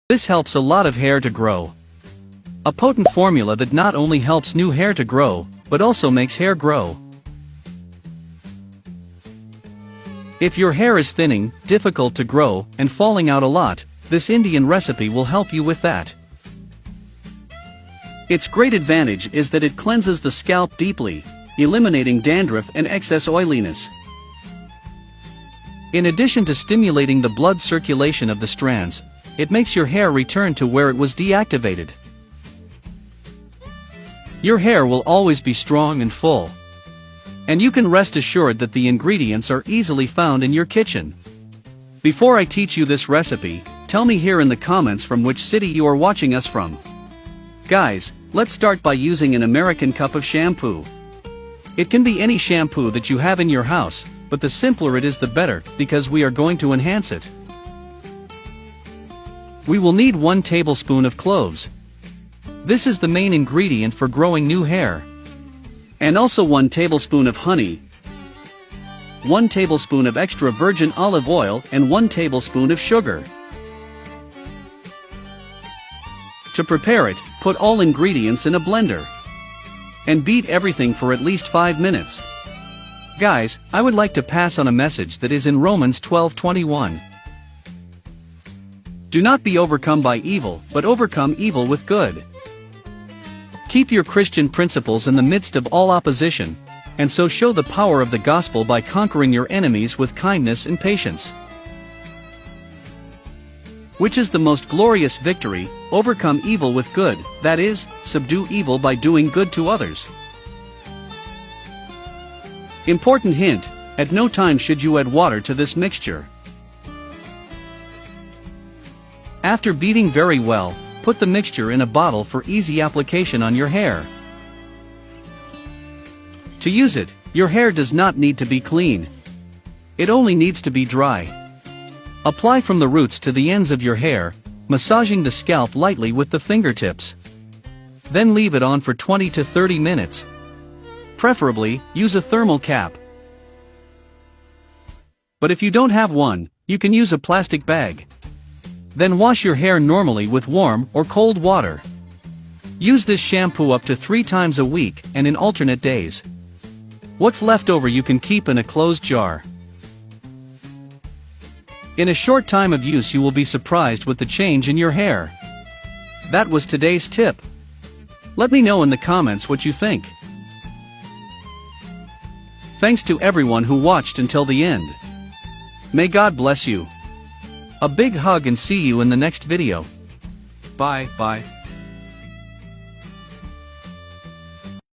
This helps a lot of hair to grow. A potent formula that not only helps new hair to grow, but also makes hair grow. If your hair is thinning, difficult to grow, and falling out a lot, this Indian recipe will help you with that. Its great advantage is that it cleanses the scalp deeply, eliminating dandruff and excess oiliness. In addition to stimulating the blood circulation of the strands, it makes your hair return to where it was deactivated. Your hair will always be strong and full. And you can rest assured that the ingredients are easily found in your kitchen. Before I teach you this recipe, tell me here in the comments from which city you are watching us from. Guys, let's start by using an American cup of shampoo. It can be any shampoo that you have in your house, but the simpler it is the better, because we are going to enhance it. We will need 1 tablespoon of cloves. This is the main ingredient for growing new hair. And also 1 tablespoon of honey, 1 tablespoon of extra virgin olive oil, and 1 tablespoon of sugar. To prepare it, put all ingredients in a blender. And beat everything for at least 5 minutes. Guys, I would like to pass on a message that is in Romans 12:21. Do not be overcome by evil, but overcome evil with good. Keep your Christian principles in the midst of all opposition, and so show the power of the gospel by conquering your enemies with kindness and patience. Which is the most glorious victory? Overcome evil with good, that is, subdue evil by doing good to others. Important hint, at no time should you add water to this mixture. After beating very well, put the mixture in a bottle for easy application on your hair. To use it, your hair does not need to be clean. It only needs to be dry. Apply from the roots to the ends of your hair, massaging the scalp lightly with the fingertips. Then leave it on for 20 to 30 minutes. Preferably, use a thermal cap. But if you don't have one, you can use a plastic bag. Then wash your hair normally with warm or cold water. Use this shampoo up to 3 times a week and in alternate days. What's left over you can keep in a closed jar. In a short time of use you will be surprised with the change in your hair. That was today's tip. Let me know in the comments what you think. Thanks to everyone who watched until the end. May God bless you. A big hug and see you in the next video. Bye.